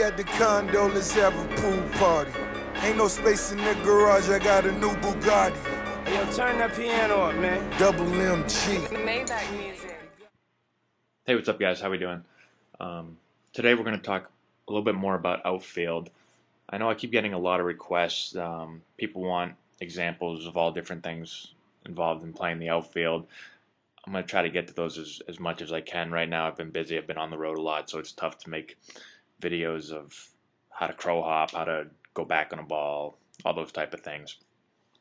we at the condo, let's have a pool party. Ain't no space in the garage, I got a new Bugatti. Hey, yo, turn that piano up, man. Double MG. Maybach music. Hey, what's up, guys? How we doing? Today we're going to talk a little bit more about outfield. I know I keep getting a lot of requests. People want examples of all different things involved in playing the outfield. I'm going to try to get to those as much as I can. Right now I've been busy. I've been on the road a lot, so it's tough to make videos of how to crow hop, how to go back on a ball, all those type of things.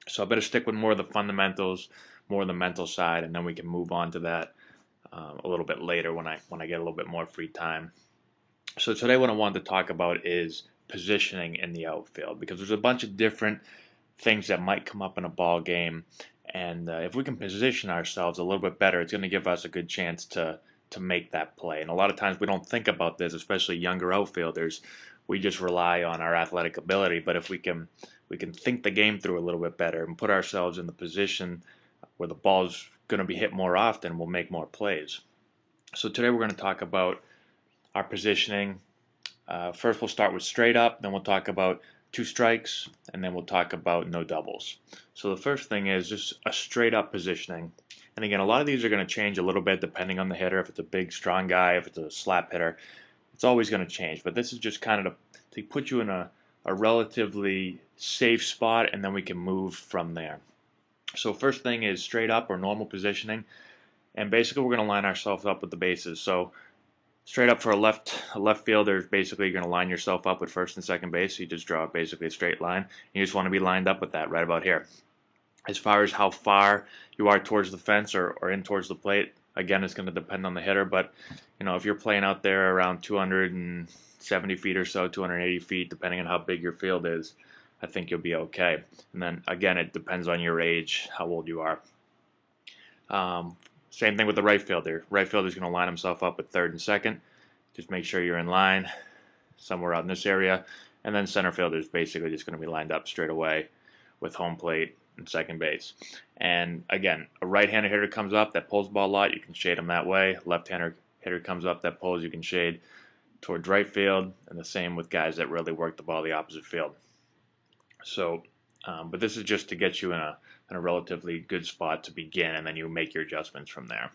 So I better stick with more of the fundamentals, more of the mental side, and then we can move on to that a little bit later when I get a little bit more free time. So today what I wanted to talk about is positioning in the outfield, because there's a bunch of different things that might come up in a ball game, and if we can position ourselves a little bit better, it's going to give us a good chance to make that play. And a lot of times we don't think about this, especially younger outfielders. We just rely on our athletic ability, but if we can think the game through a little bit better and put ourselves in the position where the ball's going to be hit more often, we'll make more plays. So today we're going to talk about our positioning. First we'll start with straight up, then we'll talk about two strikes, and then we'll talk about no doubles. So the first thing is just a straight up positioning. And again, a lot of these are going to change a little bit depending on the hitter. If it's a big, strong guy, if it's a slap hitter, it's always going to change. But this is just kind of to put you in a relatively safe spot, and then we can move from there. So first thing is straight up or normal positioning. And basically we're going to line ourselves up with the bases. So straight up for a left fielder, basically you're going to line yourself up with first and second base. So you just draw basically a straight line. You just want to be lined up with that right about here. As far as how far you are towards the fence or in towards the plate, again, it's going to depend on the hitter. But you know, if you're playing out there around 270 feet or so, 280 feet, depending on how big your field is, I think you'll be okay. And then again, it depends on your age, how old you are. Same thing with the right fielder. Right fielder's going to line himself up with third and second. Just make sure you're in line somewhere out in this area. And then center fielder is basically just going to be lined up straight away with home plate and second base. And again, a right-handed hitter comes up that pulls the ball a lot, you can shade him that way. Left-handed hitter comes up that pulls, you can shade towards right field. And the same with guys that really work the ball the opposite field. So, but this is just to get you in a relatively good spot to begin, and then you make your adjustments from there.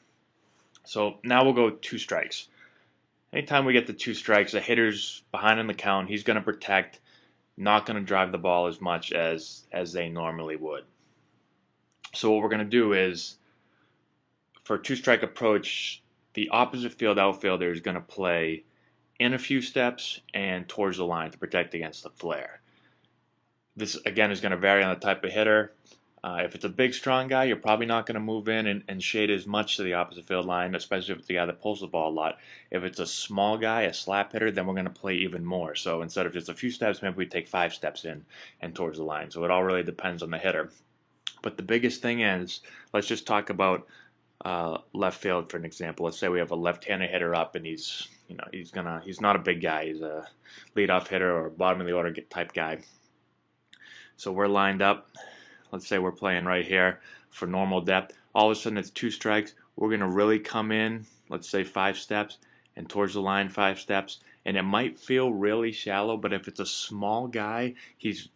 So now we'll go two strikes. Anytime we get to two strikes, the hitter's behind in the count. He's going to protect, not going to drive the ball as much as they normally would. So what we're going to do is, for a two-strike approach, the opposite field outfielder is going to play in a few steps and towards the line to protect against the flare. This, again, is going to vary on the type of hitter. If it's a big, strong guy, you're probably not going to move in and shade as much to the opposite field line, especially if it's the guy that pulls the ball a lot. If it's a small guy, a slap hitter, then we're going to play even more. So instead of just a few steps, maybe we take 5 steps in and towards the line. So it all really depends on the hitter. But the biggest thing is, let's just talk about left field for an example. Let's say we have a left-handed hitter up, and he's not a big guy. He's a leadoff hitter or bottom of the order type guy. So we're lined up. Let's say we're playing right here for normal depth. All of a sudden it's two strikes. We're going to really come in, let's say 5 steps, and towards the line 5 steps. And it might feel really shallow, but if it's a small guy, he's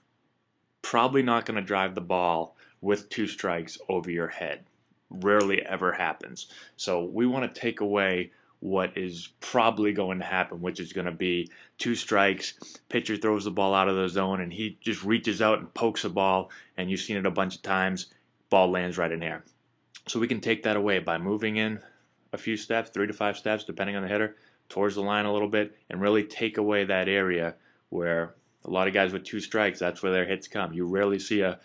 probably not going to drive the ball with 2 strikes over your head. Rarely ever happens. So we want to take away what is probably going to happen, which is going to be 2 strikes, pitcher throws the ball out of the zone, and he just reaches out and pokes the ball, and you've seen it a bunch of times, ball lands right in here. So we can take that away by moving in a few steps, 3 to 5 steps, depending on the hitter, towards the line a little bit, and really take away that area where a lot of guys with 2 strikes, that's where their hits come. You rarely see a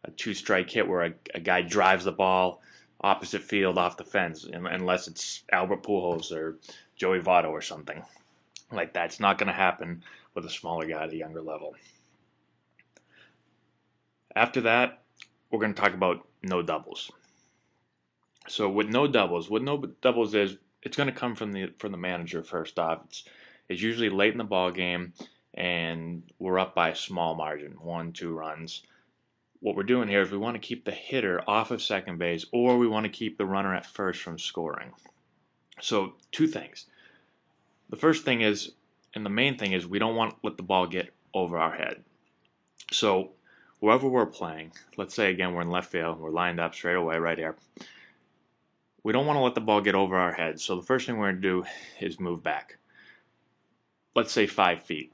2-strike hit where a guy drives the ball opposite field off the fence, unless it's Albert Pujols or Joey Votto or something like that. It's not going to happen with a smaller guy at a younger level. After that, we're going to talk about no doubles. So with no doubles, is it's going to come from the manager first off. It's usually late in the ball game, and we're up by a small margin, 1-2 runs. What we're doing here is we want to keep the hitter off of second base, or we want to keep the runner at first from scoring. So 2 things. The first thing is, And the main thing is we don't want to let the ball get over our head. So wherever we're playing, let's say again we're in left field, we're lined up straight away right here. We don't want to let the ball get over our head. So the first thing we're going to do is move back. Let's say 5 feet.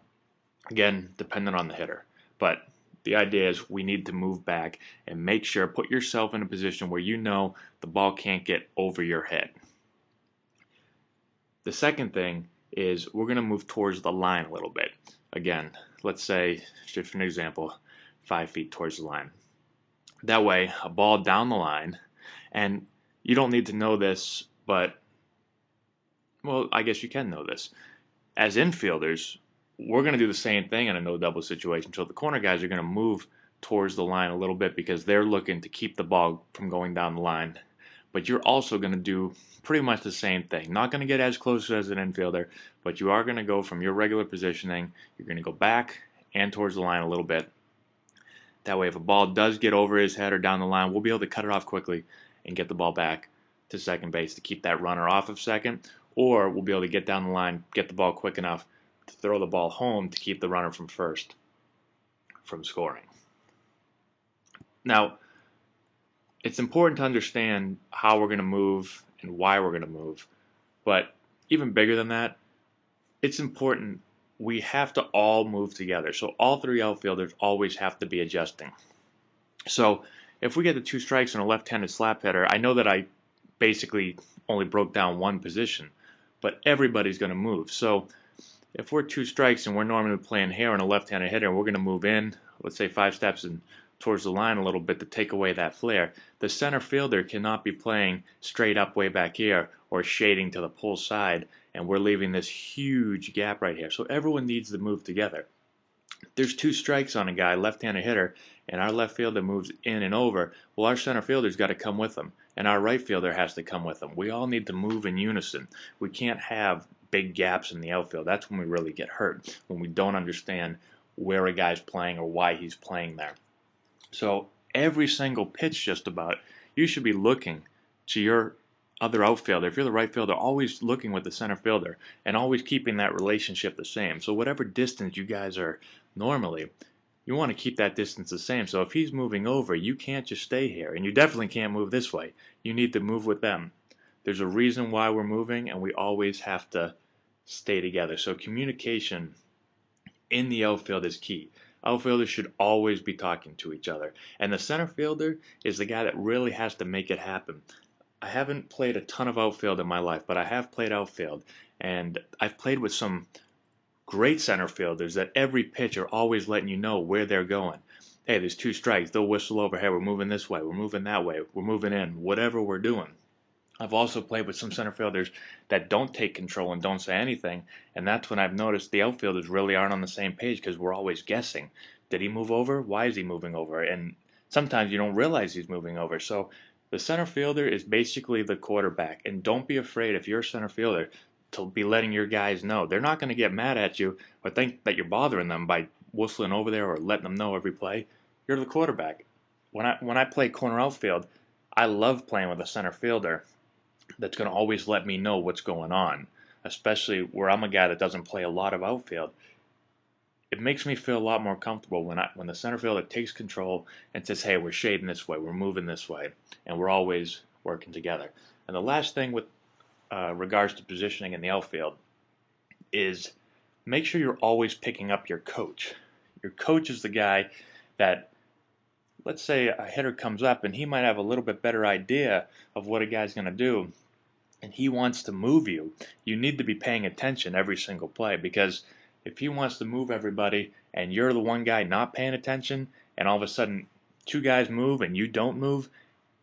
Again, dependent on the hitter. But the idea is we need to move back and make sure, put yourself in a position where you know the ball can't get over your head. The second thing is we're going to move towards the line a little bit. Again, let's say, just for an example, 5 feet towards the line. That way, a ball down the line, and you don't need to know this, but, well, I guess you can know this. As infielders, we're going to do the same thing in a no-double situation. So the corner guys are going to move towards the line a little bit because they're looking to keep the ball from going down the line. But you're also going to do pretty much the same thing. Not going to get as close as an infielder, but you are going to go from your regular positioning. You're going to go back and towards the line a little bit. That way, if a ball does get over his head or down the line, we'll be able to cut it off quickly and get the ball back to second base to keep that runner off of second. Or we'll be able to get down the line, get the ball quick enough to throw the ball home to keep the runner from first from scoring. Now, it's important to understand how we're going to move and why we're going to move. But even bigger than that, it's important we have to all move together. So all three outfielders always have to be adjusting. So if we get the 2 strikes and a left-handed slap hitter, I know that I basically only broke down one position, but everybody's going to move. So if we're 2 strikes and we're normally playing here on a left-handed hitter and we're going to move in, let's say 5 steps and towards the line a little bit to take away that flare, the center fielder cannot be playing straight up way back here or shading to the pull side, and we're leaving this huge gap right here. So everyone needs to move together. There's 2 strikes on a guy, left-handed hitter, and our left fielder moves in and over. Well, our center fielder's got to come with him, and our right fielder has to come with him. We all need to move in unison. We can't have big gaps in the outfield. That's when we really get hurt, when we don't understand where a guy's playing or why he's playing there. So every single pitch just about, you should be looking to your other outfielder. If you're the right fielder, always looking with the center fielder and always keeping that relationship the same. So whatever distance you guys are normally, you want to keep that distance the same. So if he's moving over, you can't just stay here, and you definitely can't move this way. You need to move with them. There's a reason why we're moving, and we always have to stay together. So communication in the outfield is key. Outfielders should always be talking to each other. And the center fielder is the guy that really has to make it happen. I haven't played a ton of outfield in my life, but I have played outfield. And I've played with some great center fielders that every pitch are always letting you know where they're going. Hey, there's 2 strikes. They'll whistle over. Hey, we're moving this way. We're moving that way. We're moving in. Whatever we're doing. I've also played with some center fielders that don't take control and don't say anything, and that's when I've noticed the outfielders really aren't on the same page because we're always guessing. Did he move over? Why is he moving over? And sometimes you don't realize he's moving over. So the center fielder is basically the quarterback, and don't be afraid if you're a center fielder to be letting your guys know. They're not going to get mad at you or think that you're bothering them by whistling over there or letting them know every play. You're the quarterback. When I play corner outfield, I love playing with a center fielder that's going to always let me know what's going on, especially where I'm a guy that doesn't play a lot of outfield. It makes me feel a lot more comfortable when the center fielder takes control and says, hey, we're shading this way, we're moving this way, and we're always working together. And the last thing with regards to positioning in the outfield is make sure you're always picking up your coach. Your coach is the guy that, let's say a hitter comes up and he might have a little bit better idea of what a guy's going to do, and he wants to move you. You need to be paying attention every single play, because if he wants to move everybody and you're the one guy not paying attention and all of a sudden 2 guys move and you don't move,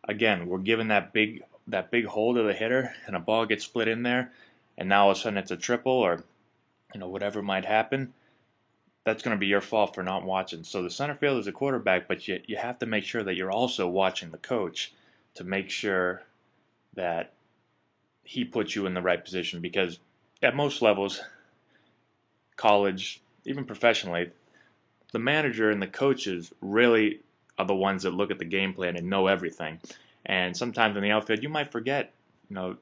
again, we're giving that big hole to the hitter and a ball gets split in there, and now all of a sudden it's a triple or whatever might happen. That's going to be your fault for not watching. So the center fielder is a quarterback, but you have to make sure that you're also watching the coach to make sure that he puts you in the right position, because at most levels, college, even professionally, the manager and the coaches really are the ones that look at the game plan and know everything. And sometimes in the outfield, you might forget, 9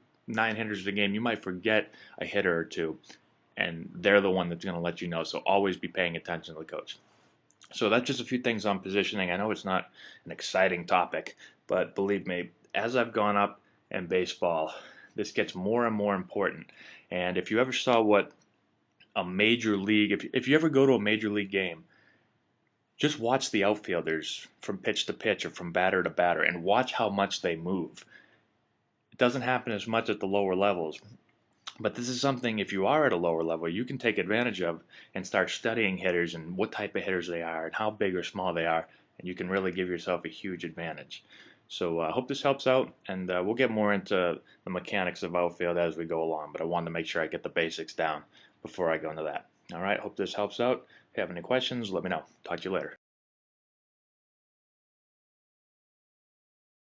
hitters a game, you might forget a hitter or 2. and they're the one that's going to let you know. So always be paying attention to the coach. So that's just a few things on positioning. I know it's not an exciting topic, but believe me, as I've gone up in baseball, this gets more and more important. And if you ever saw what a major league, if you ever go to a major league game, just watch the outfielders from pitch to pitch or from batter to batter and watch how much they move. It doesn't happen as much at the lower levels. But this is something, if you are at a lower level, you can take advantage of and start studying hitters and what type of hitters they are and how big or small they are, and you can really give yourself a huge advantage. So I hope this helps out, and we'll get more into the mechanics of outfield as we go along, but I wanted to make sure I get the basics down before I go into that. All right, hope this helps out. If you have any questions, let me know. Talk to you later.